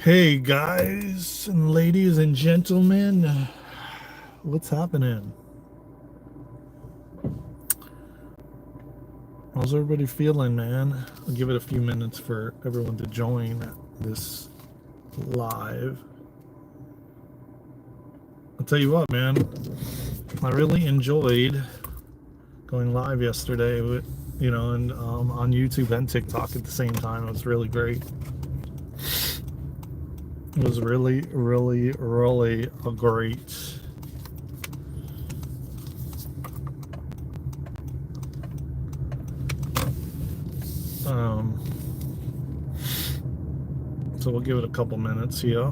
Hey guys and ladies and gentlemen, what's happening? How's everybody feeling, man? I'll give it a few minutes for everyone to join this live. I'll tell you what, man, I really enjoyed going live yesterday with, and on YouTube and TikTok at the same time. It was really great. It was really, really, really a great. So we'll give it a couple minutes here.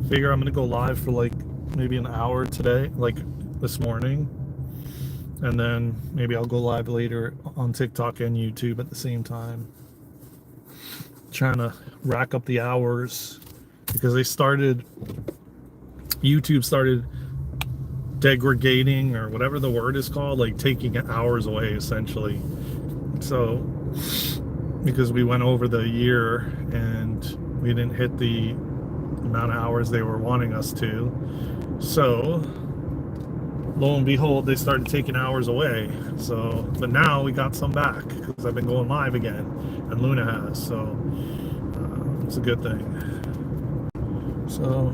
Figure I'm gonna go live for like maybe an hour today, like this morning, and then maybe I'll go live later on TikTok and YouTube at the same time. Trying to rack up the hours because YouTube started degrading, or whatever the word is called, like taking hours away essentially. So because we went over the year and we didn't hit the amount of hours they were wanting us to, so lo and behold, they started taking hours away. So, but now we got some back because I've been going live again, and Luna has. So it's a good thing. So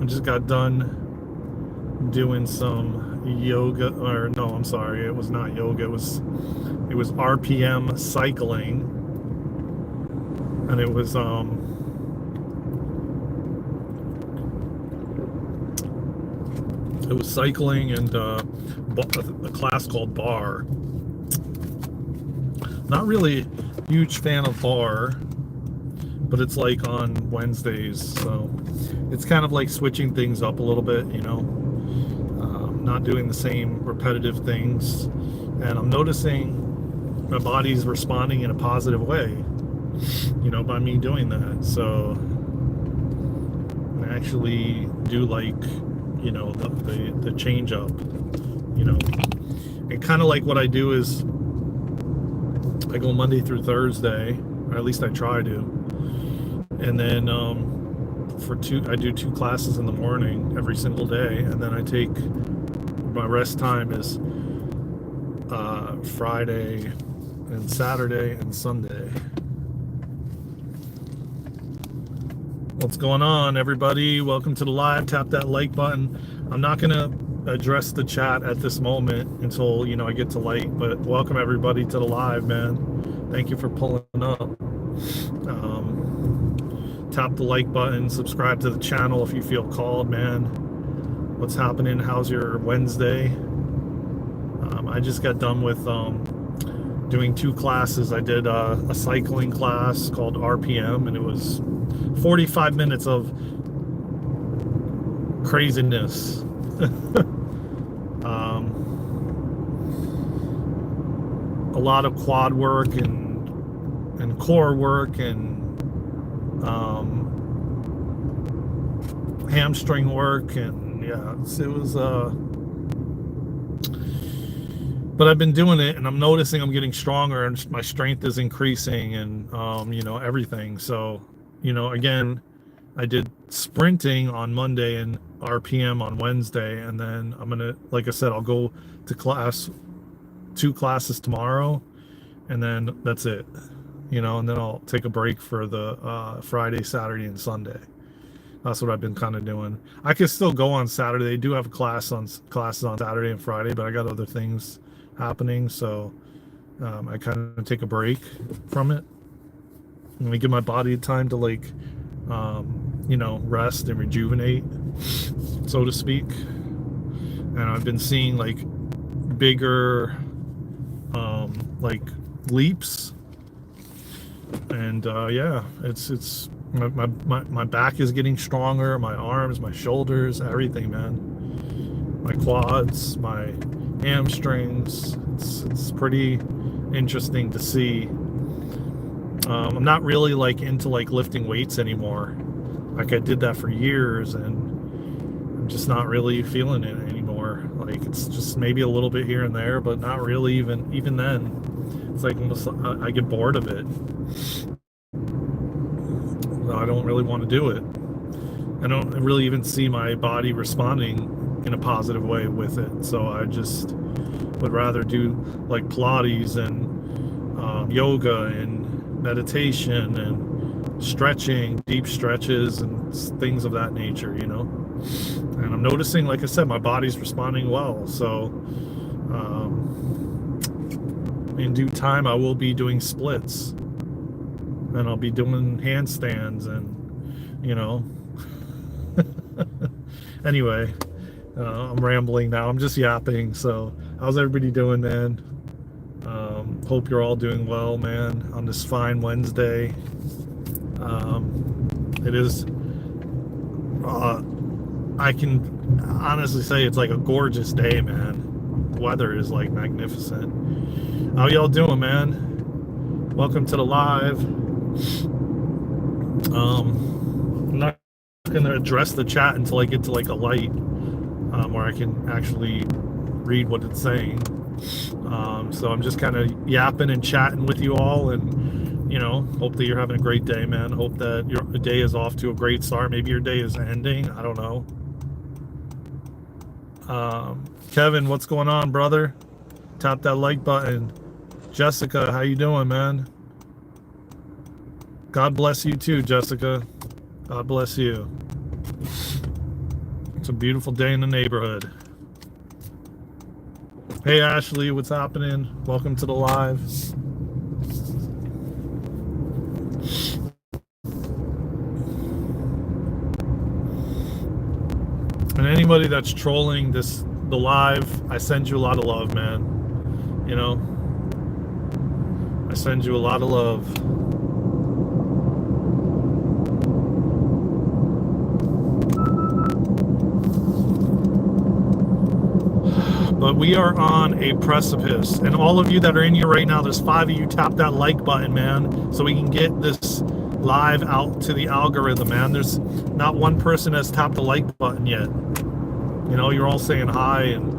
I just got done doing some yoga, or no, I'm sorry, it was not yoga. It was RPM cycling, and it was cycling and a class called bar. Not really a huge fan of bar, but it's like on Wednesdays, so it's kind of like switching things up a little bit, not doing the same repetitive things. And I'm noticing my body's responding in a positive way, by me doing that. So I actually do like, the change up, and kind of like what I do is I go Monday through Thursday, or at least I try to, and then I do 2 classes in the morning every single day, and then I take my rest time is Friday and Saturday and Sunday. What's going on, everybody? Welcome to the live. Tap that like button. I'm not gonna address the chat at this moment until I get to light, but welcome everybody to the live, man. Thank you for pulling up. Tap the like button, subscribe to the channel if you feel called, man. What's happening? How's your Wednesday? I just got done with doing 2 classes. I did a cycling class called RPM, and it was 45 minutes of craziness. A lot of quad work and core work and hamstring work, and yeah, it was but I've been doing it, and I'm noticing I'm getting stronger, and my strength is increasing, and everything. So again, I did sprinting on Monday and RPM on Wednesday, and then I'm gonna, like I said, I'll go to 2 classes tomorrow, and then that's it, and then I'll take a break for the Friday, Saturday, and Sunday. That's what I've been kind of doing. I could still go on Saturday. They do have classes on Saturday and Friday, but I got other things happening, so I kind of take a break from it, and we give my body time to rest and rejuvenate, so to speak. And I've been seeing like bigger leaps, and yeah, it's my back is getting stronger, my arms, my shoulders, everything, man. My quads, my hamstrings. It's pretty interesting to see. I'm not really into lifting weights anymore. Like, I did that for years, and I'm just not really feeling it anymore. Like, it's just maybe a little bit here and there, but not really. Even then, it's like almost I get bored of it. I don't really want to do it. I don't really even see my body responding in a positive way with it. So I just would rather do like Pilates and yoga and meditation and stretching, deep stretches and things of that nature, you know. And I'm noticing, like I said, my body's responding well. So in due time, I will be doing splits, and I'll be doing handstands, and you know. Anyway, I'm rambling now. I'm just yapping. So how's everybody doing, man? Hope you're all doing well, man, on this fine Wednesday. It is I can honestly say it's like a gorgeous day, man. The weather is like magnificent. How y'all doing, man? Welcome to the live. I'm not going to address the chat until I get to like a light where I can actually read what it's saying. So I'm just kind of yapping and chatting with you all, and you know, hope that you're having a great day, man. Hope that your day is off to a great start. Maybe your day is ending. I don't know. Kevin, what's going on, brother? Tap that like button. Jessica, how you doing, man? God bless you too, Jessica. God bless you. It's a beautiful day in the neighborhood. Hey Ashley, what's happening? Welcome to the live. And anybody that's trolling the live, I send you a lot of love, man. You know, I send you a lot of love. But we are on a precipice, and all of you that are in here right now, there's 5 of you, tap that like button, man, so we can get this live out to the algorithm, man. There's not one person that's tapped the like button yet. You know, you're all saying hi and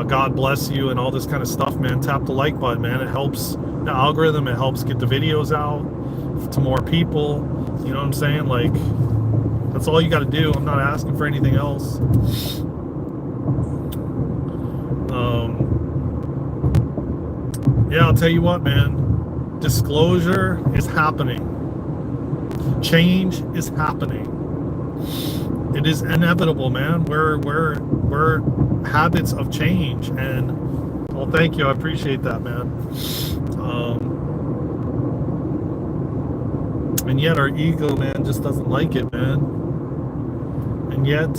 God bless you and all this kind of stuff, man. Tap the like button, man. It helps the algorithm. It helps get the videos out to more people. You know what I'm saying? Like, that's all you got to do. I'm not asking for anything else. Yeah, I'll tell you what, man. Disclosure is happening. Change is happening. It is inevitable, man. We're habits of change, and well, thank you. I appreciate that, man. And yet our ego, man, just doesn't like it, man. And yet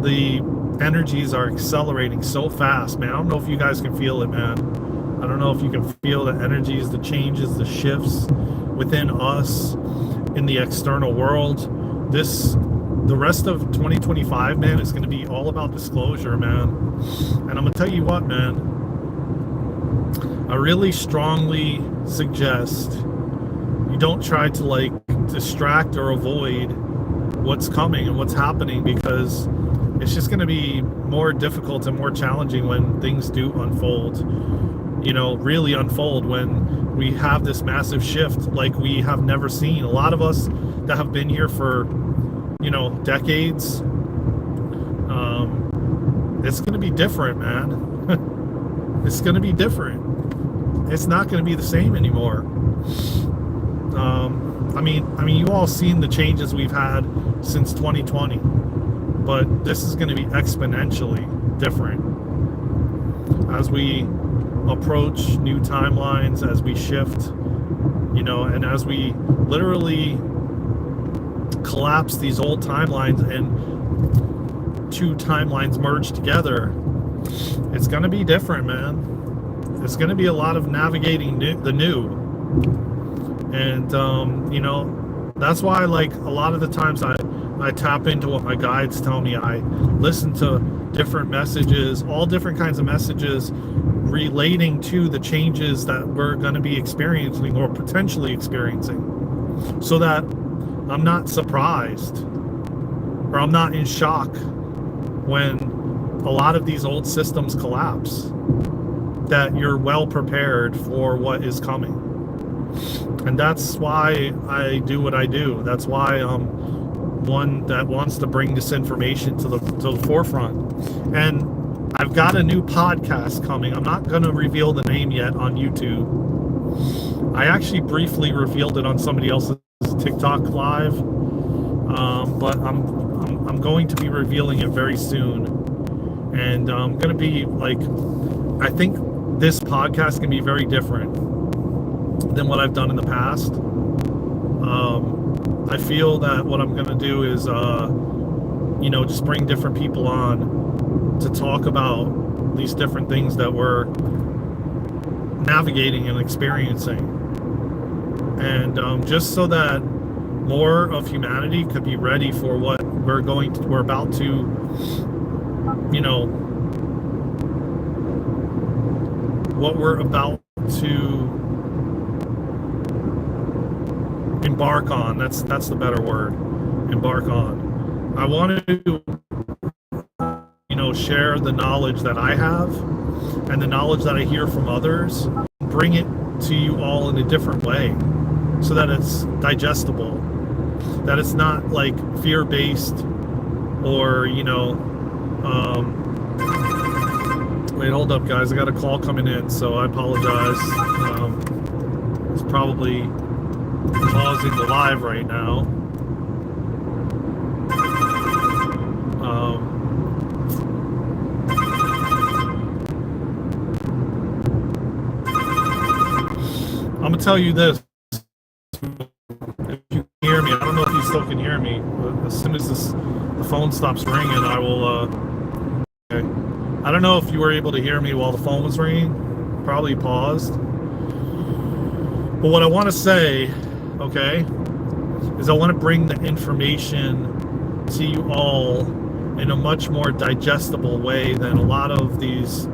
the energies are accelerating so fast, man. I don't know if you guys can feel it, man. I don't know if you can feel the energies, the changes, the shifts within us in the external world. The rest of 2025, man, is going to be all about disclosure, man. And I'm going to tell you what, man, I really strongly suggest you don't try to like distract or avoid what's coming and what's happening, because it's just going to be more difficult and more challenging when things do unfold, you know, really unfold, when we have this massive shift like we have never seen. A lot of us that have been here for, you know, decades, it's going to be different, man. It's going to be different. It's not going to be the same anymore. I mean, you all seen the changes we've had since 2020. But this is going to be exponentially different as we approach new timelines, as we shift, you know, and as we literally collapse these old timelines and 2 timelines merge together. It's going to be different, man. It's going to be a lot of navigating the new. And, you know, that's why, like, a lot of the times I tap into what my guides tell me. I listen to different messages, all different kinds of messages relating to the changes that we're going to be experiencing or potentially experiencing, so that I'm not surprised or I'm not in shock when a lot of these old systems collapse, that you're well prepared for what is coming. And that's why I do what I do. That's why I'm one that wants to bring this information to the forefront. And I've got a new podcast coming. I'm not going to reveal the name yet on YouTube. I actually briefly revealed it on somebody else's TikTok live, but I'm going to be revealing it very soon. And I'm going to be like, I think this podcast can be very different than what I've done in the past. I feel that what I'm going to do is, just bring different people on to talk about these different things that we're navigating and experiencing. And just so that more of humanity could be ready for what we're about to, what we're about to embark on. That's the better word. Embark on. I want to, share the knowledge that I have and the knowledge that I hear from others, bring it to you all in a different way so that it's digestible, that it's not like fear-based or, wait, hold up, guys. I got a call coming in, so I apologize. It's probably pausing the live right now. I'm gonna tell you this. If you can hear me, I don't know if you still can hear me, but as soon as the phone stops ringing, I will. Okay. I don't know if you were able to hear me while the phone was ringing. Probably paused. But what I want to say, okay, is I want to bring the information to you all in a much more digestible way than a lot of these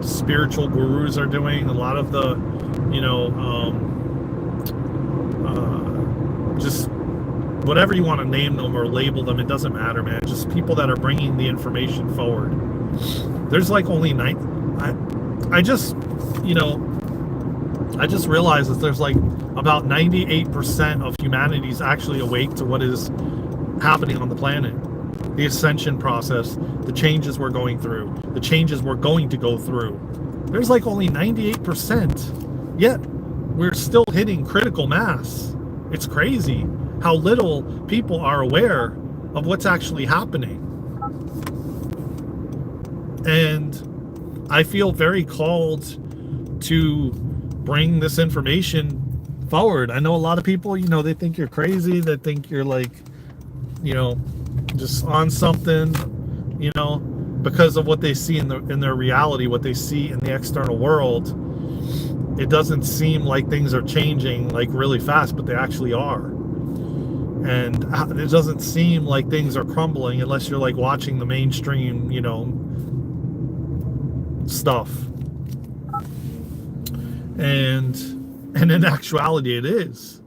spiritual gurus are doing. A lot of the, just whatever you want to name them or label them, it doesn't matter, man. Just people that are bringing the information forward. There's like only I just realized that there's like about 98% of humanity is actually awake to what is happening on the planet. The ascension process, the changes we're going through, the changes we're going to go through. There's like only 98%. Yet we're still hitting critical mass. It's crazy how little people are aware of what's actually happening. And I feel very called to bring this information forward. I know a lot of people, they think you're crazy. They think you're like, just on something, because of what they see in their reality, what they see in the external world. It doesn't seem like things are changing like really fast, but they actually are. And it doesn't seem like things are crumbling unless you're like watching the mainstream, stuff. And in actuality it is.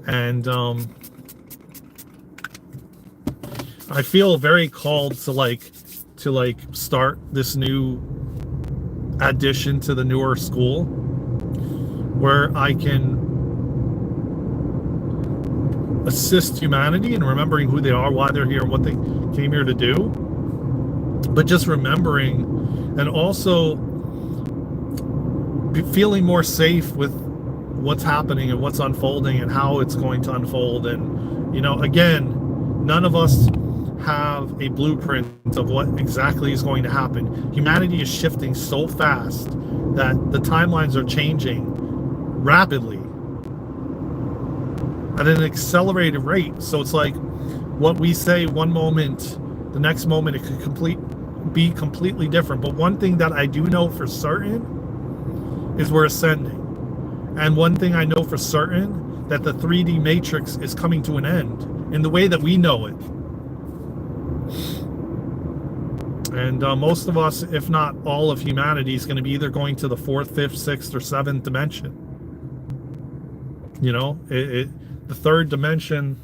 And I feel very called to start this new addition to the newer school where I can assist humanity in remembering who they are, why they're here, and what they came here to do. But just remembering and also feeling more safe with what's happening and what's unfolding and how it's going to unfold. And, again, none of us have a blueprint of what exactly is going to happen. Humanity is shifting so fast that the timelines are changing rapidly at an accelerated rate. So it's like what we say one moment, the next moment it could be completely different. But one thing that I do know for certain is we're ascending. And one thing I know for certain, that the 3D matrix is coming to an end in the way that we know it. And most of us, if not all of humanity, is going to be either going to the 4th, 5th, 6th, or 7th dimension. The 3rd dimension,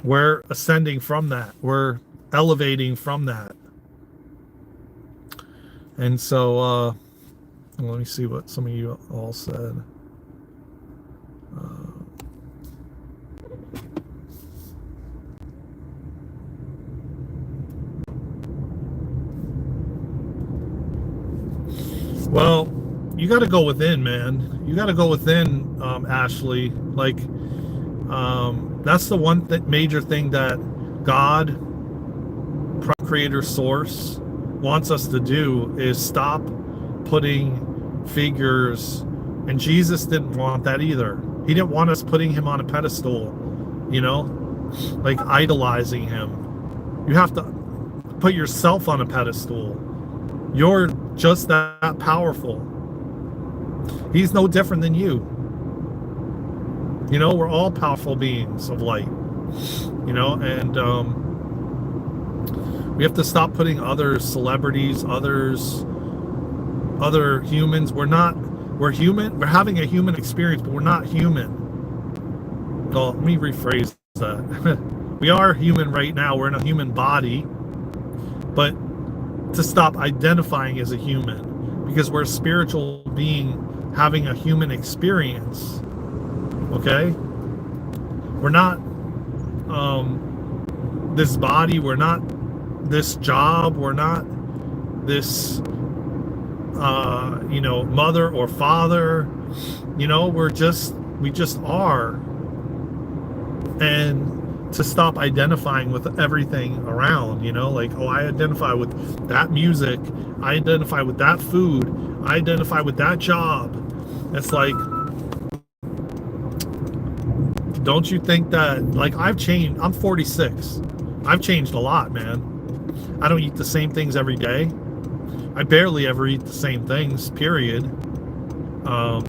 we're ascending from that. We're elevating from that. And so, let me see what some of you all said. Well, you got to go within, man. You got to go within, Ashley. Like, that's the one major thing that God, Creator, Source, wants us to do is stop putting figures. And Jesus didn't want that either. He didn't want us putting him on a pedestal, you know, like idolizing him. You have to put yourself on a pedestal. You're just that powerful. He's no different than you. You know, we're all powerful beings of light, you know, and we have to stop putting other celebrities, other humans. We're human. We're having a human experience, but we're not human. Well, let me rephrase that. We are human right now. We're in a human body, but to stop identifying as a human, because we're a spiritual being having a human experience. Okay? We're not this body, we're not this job, we're not this you know, mother or father, you know, we just are. And to stop identifying with everything around, you know, like, oh, I identify with that music, I identify with that food, I identify with that job. It's like, don't you think that, like, I've changed. I'm 46. I've changed a lot, man. I don't eat the same things every day. I barely ever eat the same things, period. I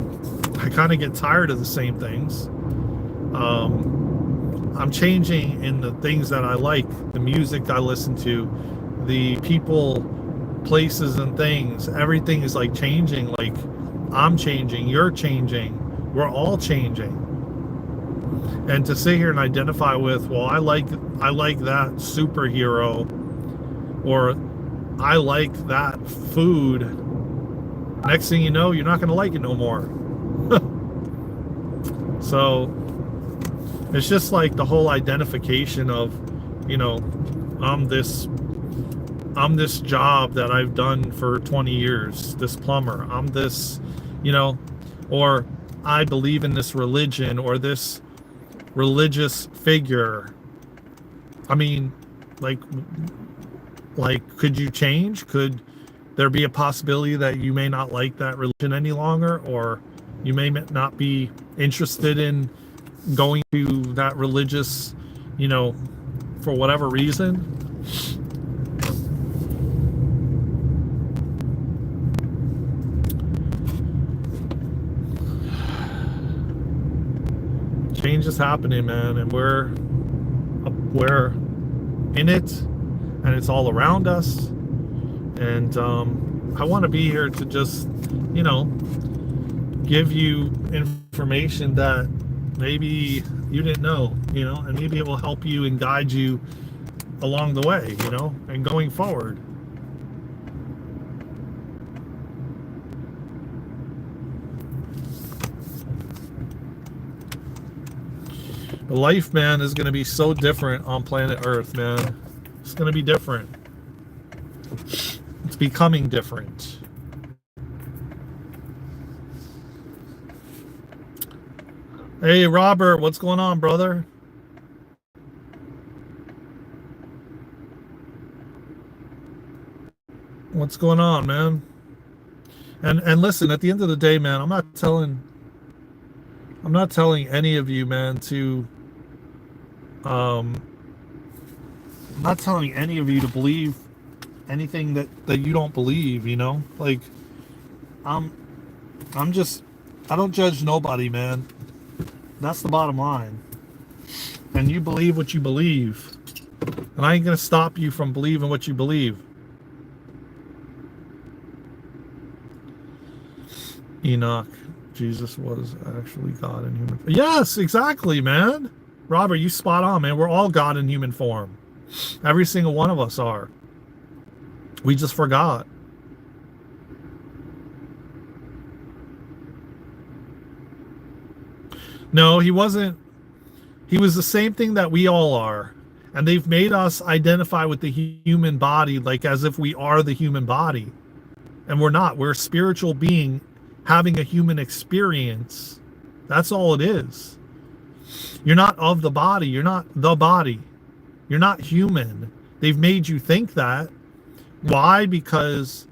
kind of get tired of the same things. I'm changing in the things that I like, the music I listen to, the people, places, and things. Everything is like changing. Like, I'm changing, you're changing, we're all changing. And to sit here and identify with, well, I like that superhero, or I like that food. Next thing you know, you're not going to like it no more. So it's just like the whole identification of, you know, I'm this job that I've done for 20 years, this plumber. I'm this, you know, or I believe in this religion or this religious figure. I mean, like, could you change? Could there be a possibility that you may not like that religion any longer, or you may not be interested in going to that religious, you know, for whatever reason? Change is happening, man, and we're in it, and it's all around us. And I want to be here to just, you know, give you information that maybe you didn't know, you know, and maybe it will help you and guide you along the way, you know, and going forward. Life, man, is going to be so different on planet Earth, man. It's going to be different. It's becoming different. Hey, Robert, what's going on, brother? What's going on, man? And listen, at the end of the day, man, I'm not telling any of you, man, to I'm not telling any of you to believe anything that you don't believe, you know? Like, I'm just, I don't judge nobody, man. That's the bottom line. And you believe what you believe. And I ain't gonna stop you from believing what you believe. Enoch, Jesus was actually God in human form. Yes, exactly, man. Robert, you spot on, man. We're all God in human form. Every single one of us are. We just forgot. No, he wasn't. He was the same thing that we all are. And they've made us identify with the human body like as if we are the human body. And we're not. We're a spiritual being having a human experience. That's all it is. You're not of the body. You're not the body. You're not human. They've made you think that. Why? Because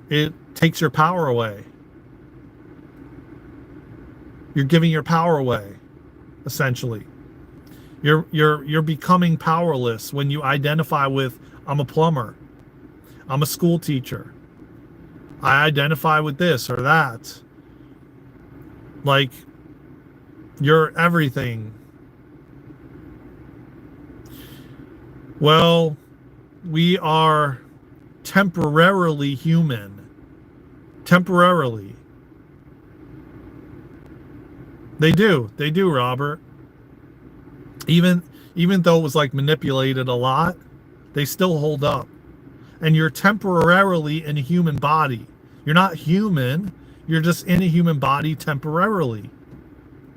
it takes your power away. You're giving your power away, essentially. You're becoming powerless when you identify with, I'm a plumber, I'm a school teacher, I identify with this or that. Like, you're everything. Well, we are temporarily human. Temporarily. They do, Robert. Even though it was like manipulated a lot, they still hold up. And you're temporarily in a human body. You're not human. You're just in a human body temporarily.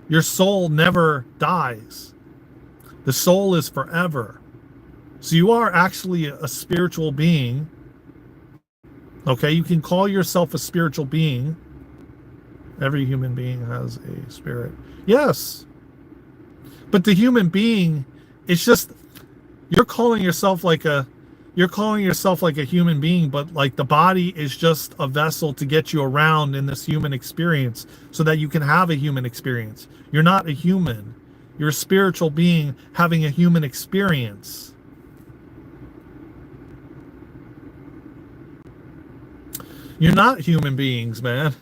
Your soul never dies. The soul is forever. So you are actually a spiritual being. Okay, you can call yourself a spiritual being. Every human being has a spirit. Yes. But the human being, it's just, you're calling yourself like a human being, but like the body is just a vessel to get you around in this human experience so that you can have a human experience. You're not a human. You're a spiritual being having a human experience. You're not human beings, man.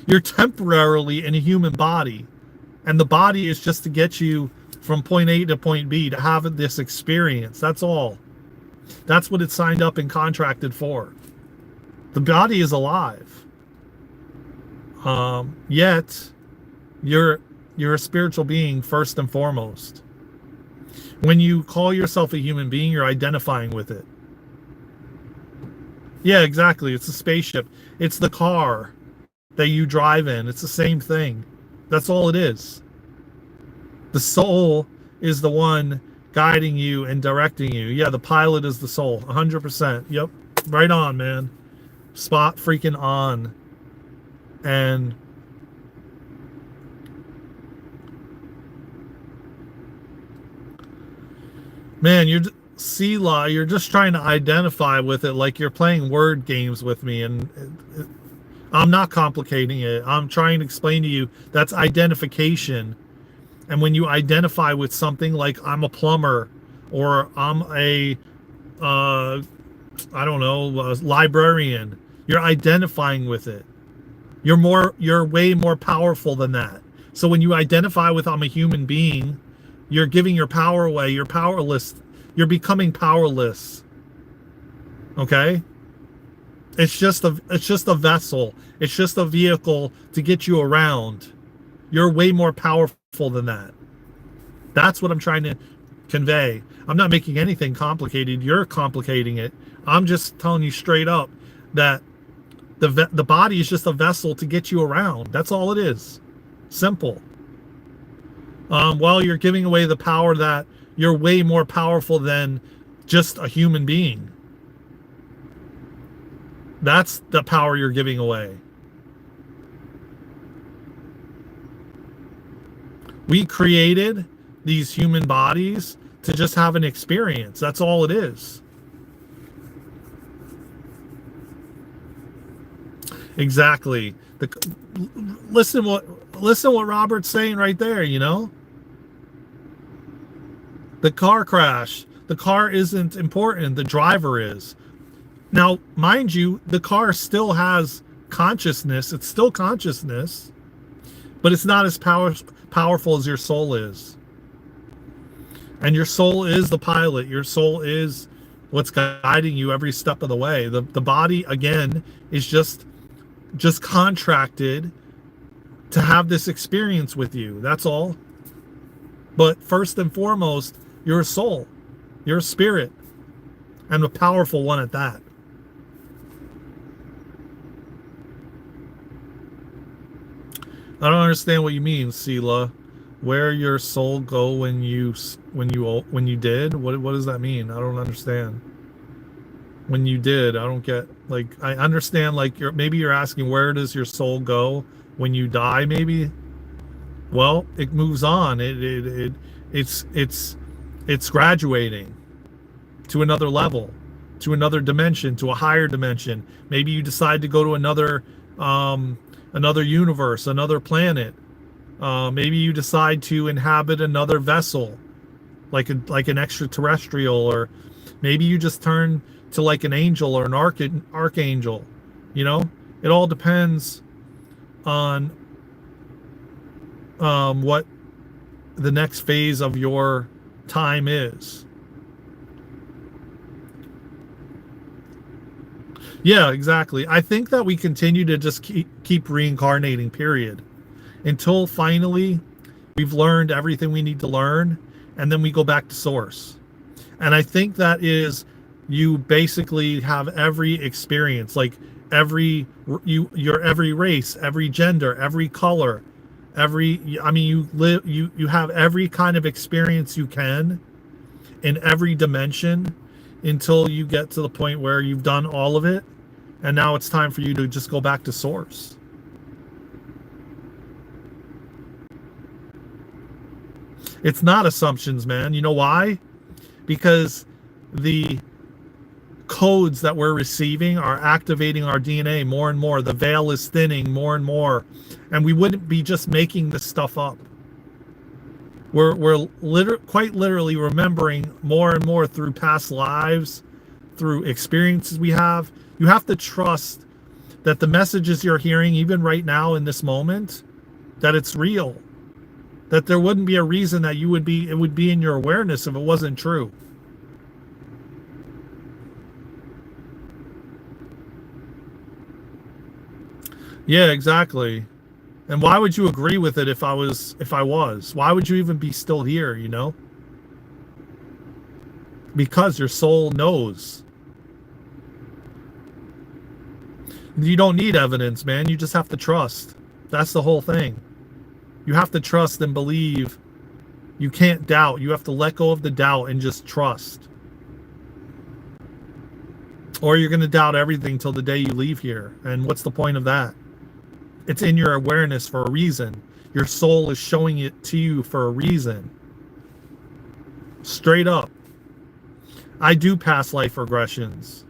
You're temporarily in a human body. And the body is just to get you from point A to point B, to have this experience. That's all. That's what it's signed up and contracted for. The body is alive. Yet, you're a spiritual being first and foremost. When you call yourself a human being, you're identifying with it. Yeah, exactly. It's a spaceship. It's the car that you drive in. It's the same thing. That's all it is. The soul is the one guiding you and directing you. Yeah, the pilot is the soul. 100%. Yep. Right on, man. Spot freaking on. And man, Sela, you're just trying to identify with it like you're playing word games with me, and I'm not complicating it. I'm trying to explain to you that's identification. And when you identify with something like I'm a plumber, or I'm a I don't know, a librarian, you're identifying with it. You're way more powerful than that. So when you identify with I'm a human being, you're giving your power away. You're powerless. You're becoming powerless. Okay? It's just a vessel. It's just a vehicle to get you around. You're way more powerful than that. That's what I'm trying to convey. I'm not making anything complicated. You're complicating it. I'm just telling you straight up that the body is just a vessel to get you around. That's all it is. Simple. While you're giving away the power that you're way more powerful than just a human being. That's the power you're giving away. We created these human bodies to just have an experience. That's all it is. Exactly. Listen what Robert's saying right there, you know? The car crash. The car isn't important. The driver is. Now, mind you, the car still has consciousness. It's still consciousness, but it's not as powerful as your soul is. And your soul is the pilot. Your soul is what's guiding you every step of the way. The body, again, is just contracted to have this experience with you. That's all. But first and foremost, you're a soul. You're a spirit. And a powerful one at that. I don't understand what you mean, Sela. Where your soul go when you did? What does that mean? I don't understand. when you did. I don't get, like, I understand, like, maybe you're asking, where does your soul go when you die, maybe? Well, it moves on. It's graduating to another level, to another dimension, to a higher dimension. Maybe you decide to go to another universe, another planet. Maybe you decide to inhabit another vessel, like an extraterrestrial, or maybe you just turn to like an angel or an archangel. You know, it all depends on what the next phase of your time is. Yeah, exactly. I think that we continue to just keep reincarnating, period, until finally we've learned everything we need to learn, and then we go back to source. And I think that is, you basically have every experience, like your every race, every gender, every color, you have every kind of experience you can in every dimension, until you get to the point where you've done all of it, and now it's time for you to just go back to source. It's not assumptions, man. You know why? Because the codes that we're receiving are activating our DNA more and more. The veil is thinning more and more, and we wouldn't be just making this stuff up. We're quite literally remembering more and more through past lives, through experiences we have. You have to trust that the messages you're hearing, even right now in this moment, that it's real. That there wouldn't be a reason that it would be in your awareness if it wasn't true. Yeah, exactly. And why would you agree with it if I was? Why would you even be still here, you know? Because your soul knows. You don't need evidence, man. You just have to trust. That's the whole thing. You have to trust and believe. You can't doubt. You have to let go of the doubt and just trust. Or you're going to doubt everything till the day you leave here. And what's the point of that? It's in your awareness for a reason. Your soul is showing it to you for a reason. Straight up. I do past life regressions.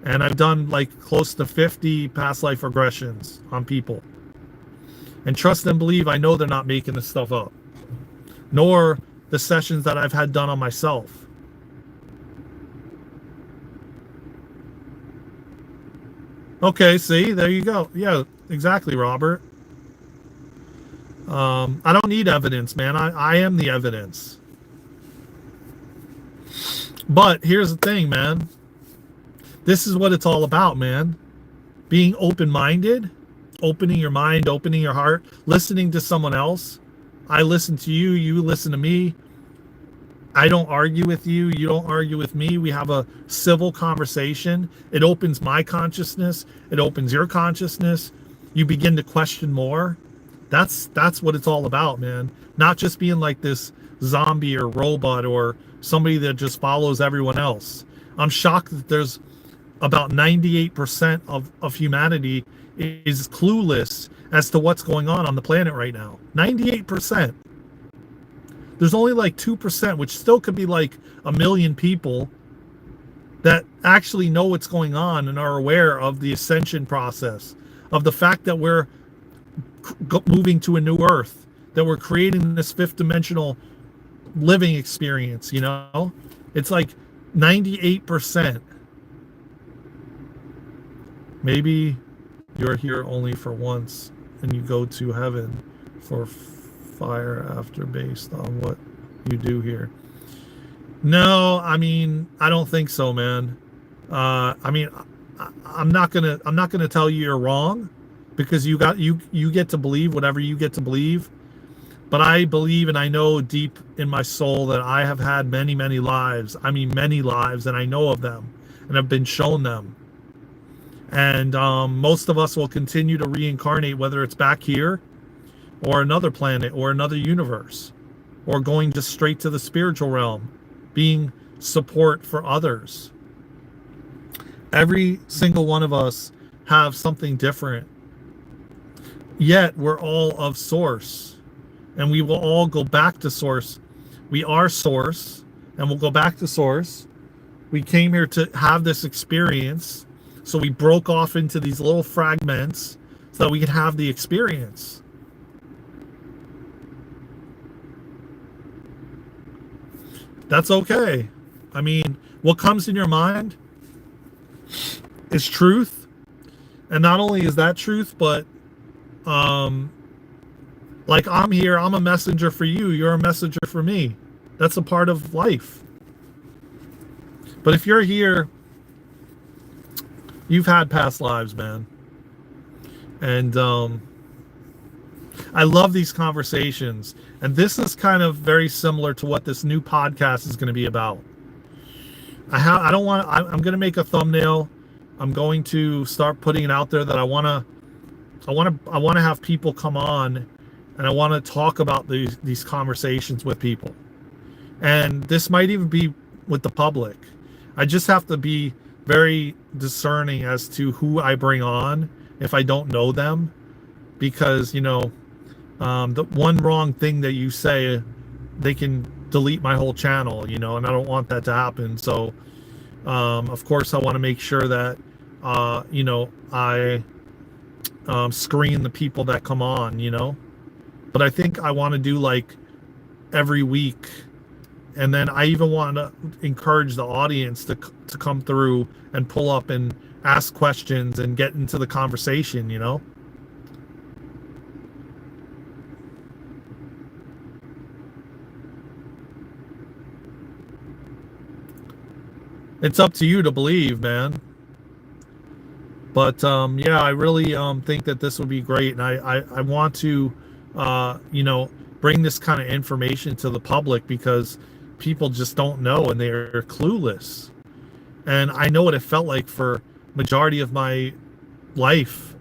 And I've done like close to 50 past life regressions on people. And trust and believe, I know they're not making this stuff up. Nor the sessions that I've had done on myself. Okay, see, there you go. Yeah, exactly, Robert. I don't need evidence, man. I am the evidence. But here's the thing, man. This is what it's all about, man. Being open-minded, opening your mind, opening your heart, listening to someone else. I listen to you, you listen to me. I don't argue with you, you don't argue with me. We have a civil conversation. It opens my consciousness. It opens your consciousness. You begin to question more. That's what it's all about, man. Not just being like this zombie or robot or somebody that just follows everyone else. I'm shocked that there's about 98% of humanity is clueless as to what's going on the planet right now. 98%. There's only like 2%, which still could be like 1 million people, that actually know what's going on and are aware of the ascension process, of the fact that we're moving to a new earth, that we're creating this fifth dimensional living experience, you know? It's like 98%. Maybe you're here only for once and you go to heaven for fire after, based on what you do here. No, I mean, I don't think so, man. I'm not gonna tell you you're wrong, because you get to believe whatever you get to believe. But I believe, and I know deep in my soul, that I have had many, many lives. I mean, many lives, and I know of them and have been shown them. And most of us will continue to reincarnate, whether it's back here or another planet or another universe, or going just straight to the spiritual realm, being support for others. Every single one of us have something different. Yet we're all of source. And we will all go back to source. We are source, and we'll go back to source. We came here to have this experience. So we broke off into these little fragments so that we could have the experience. That's okay. I mean, what comes in your mind is truth. And not only is that truth, but like I'm here, I'm a messenger for you, you're a messenger for me. That's a part of life. But if you're here, you've had past lives, man. And I love these conversations. And this is kind of very similar to what this new podcast is going to be about. I'm going to make a thumbnail. I'm going to start putting it out there that I want to have people come on, and I want to talk about these conversations with people. And this might even be with the public. I just have to be very discerning as to who I bring on if I don't know them, because the one wrong thing that you say, they can delete my whole channel, and I don't want that to happen. So of course I want to make sure that I screen the people that come on, but I think I want to do like every week. And then I even want to encourage the audience to come through and pull up and ask questions and get into the conversation, It's up to you to believe, man. But yeah, I really think that this would be great. And I want to, bring this kind of information to the public, because people just don't know and they're clueless. And I know what it felt like for majority of my life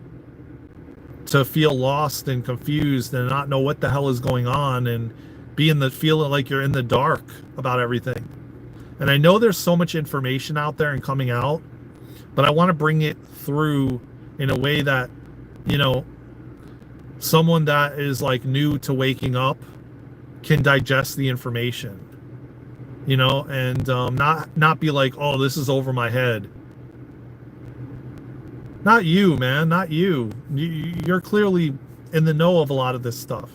to feel lost and confused and not know what the hell is going on, and feeling like you're in the dark about everything. And I know there's so much information out there and coming out, but I want to bring it through in a way that, someone that is like new to waking up can digest the information, and not be like, oh, this is over my head. Not you, man, not you. You're clearly in the know of a lot of this stuff.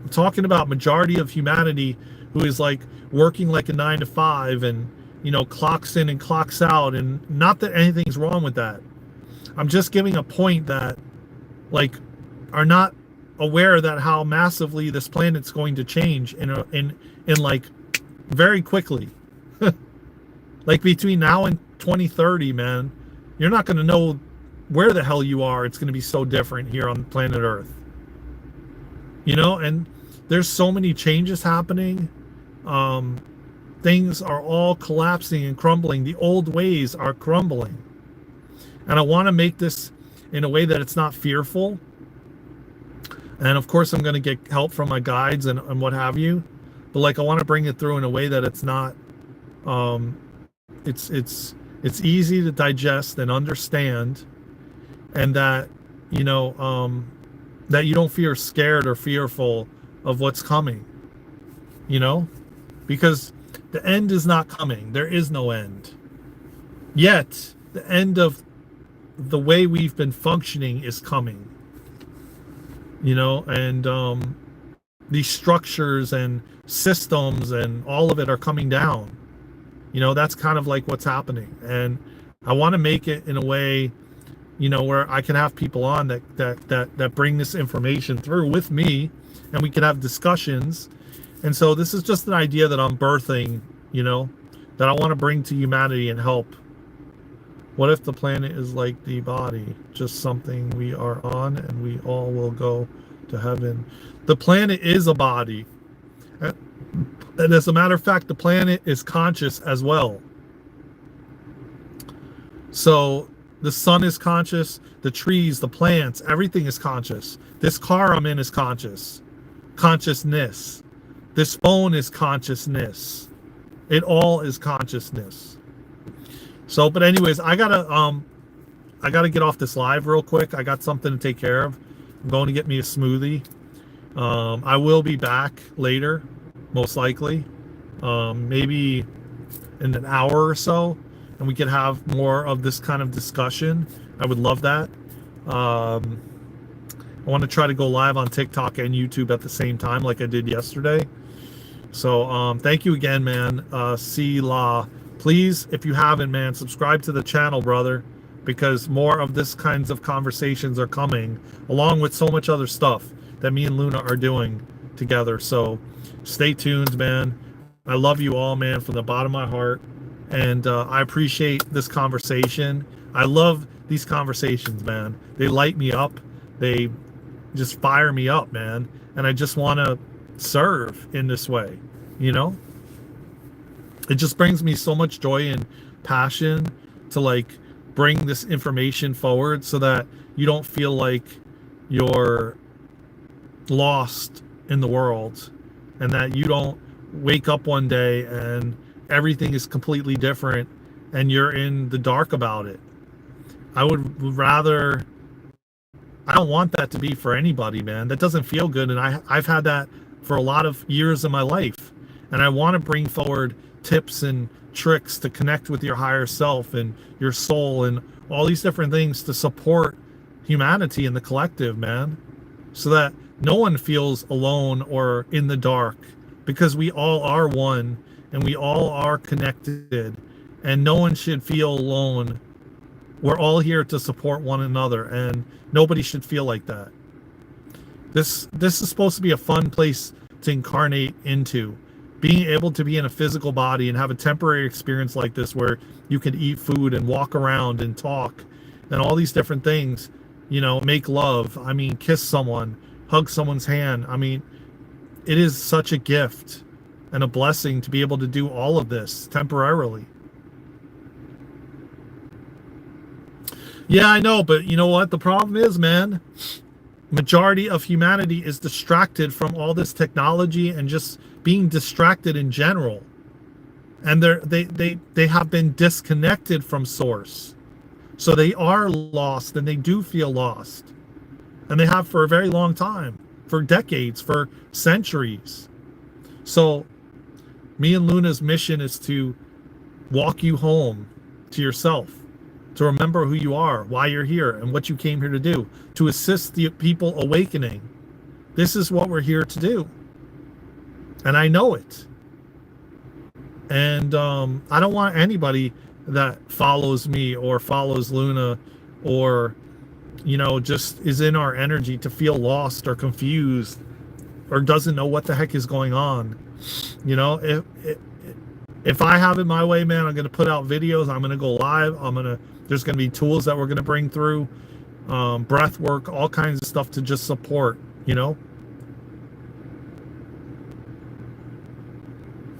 I'm talking about majority of humanity who is like working like a 9 to 5 and, clocks in and clocks out, and not that anything's wrong with that. I'm just giving a point that like are not aware that how massively this planet's going to change in like very quickly. Like between now and 2030, man, you're not going to know where the hell you are. It's going to be so different here on planet Earth, and there's so many changes happening. Things are all collapsing and crumbling. The old ways are crumbling. And I want to make this in a way that it's not fearful. And of course, I'm going to get help from my guides and what have you. But like, I want to bring it through in a way that it's not, it's easy to digest and understand, and that, that you don't feel scared or fearful of what's coming, because the end is not coming. There is no end. Yet, the end of the way we've been functioning is coming. And these structures and systems and all of it are coming down. That's kind of like what's happening. And I want to make it in a way, where I can have people on that bring this information through with me, and we can have discussions. And so this is just an idea that I'm birthing, that I want to bring to humanity and help. What if the planet is like the body, just something we are on, and we all will go to heaven? The planet is a body. And as a matter of fact, the planet is conscious as well. So the sun is conscious, the trees, the plants, everything is conscious. This car I'm in is conscious. Consciousness. This phone is consciousness. It all is consciousness. So, but anyways, I gotta get off this live real quick. I got something to take care of. I'm going to get me a smoothie. I will be back later, most likely, maybe in an hour or so, and we could have more of this kind of discussion. I would love that. I want to try to go live on TikTok and YouTube at the same time like I did yesterday. So thank you again, man. C La, please, if you haven't, man, subscribe to the channel, brother, because more of this kinds of conversations are coming, along with so much other stuff that me and Luna are doing together. So stay tuned, man. I love you all, man, from the bottom of my heart, and I appreciate this conversation. I love these conversations, man. They light me up. They just fire me up, man, and I just want to serve in this way, you know. It just brings me so much joy and passion to like bring this information forward so that you don't feel like you're lost in the world, and that you don't wake up one day and everything is completely different and you're in the dark about it. I would rather, I don't want that to be for anybody, man. That doesn't feel good, and I've had that for a lot of years of my life, and I want to bring forward tips and tricks to connect with your higher self and your soul and all these different things to support humanity in the collective, man, so that no one feels alone or in the dark, because we all are one and we all are connected, and no one should feel alone. We're all here to support one another, and nobody should feel like that. This is supposed to be a fun place to incarnate into. Being able to be in a physical body and have a temporary experience like this where you can eat food and walk around and talk and all these different things, you know, make love, I mean, kiss someone, hug someone's hand. I mean, it is such a gift and a blessing to be able to do all of this temporarily. Yeah, I know, but you know what? The problem is, man, majority of humanity is distracted from all this technology and just being distracted in general. And they have been disconnected from source. So they are lost, and they do feel lost. And they have for a very long time, for decades, for centuries. So me and Luna's mission is to walk you home to yourself, to remember who you are, why you're here, and what you came here to do, to assist the people awakening. This is what we're here to do. And I know it. And I don't want anybody that follows me or follows Luna or, you know, just is in our energy to feel lost or confused or doesn't know what the heck is going on. You know, if I have it my way, man, I'm going to put out videos. I'm going to go live. There's going to be tools that we're going to bring through, breath work, all kinds of stuff to just support, you know?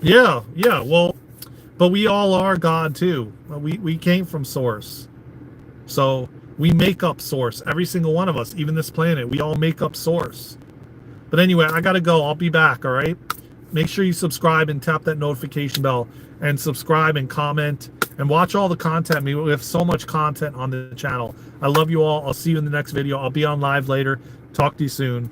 Yeah, well, but we all are God too. We came from source. So we make up source, every single one of us, even this planet, we all make up source. But anyway, I got to go. I'll be back, all right? Make sure you subscribe and tap that notification bell and subscribe and comment and watch all the content. We have so much content on the channel. I love you all. I'll see you in the next video. I'll be on live later. Talk to you soon.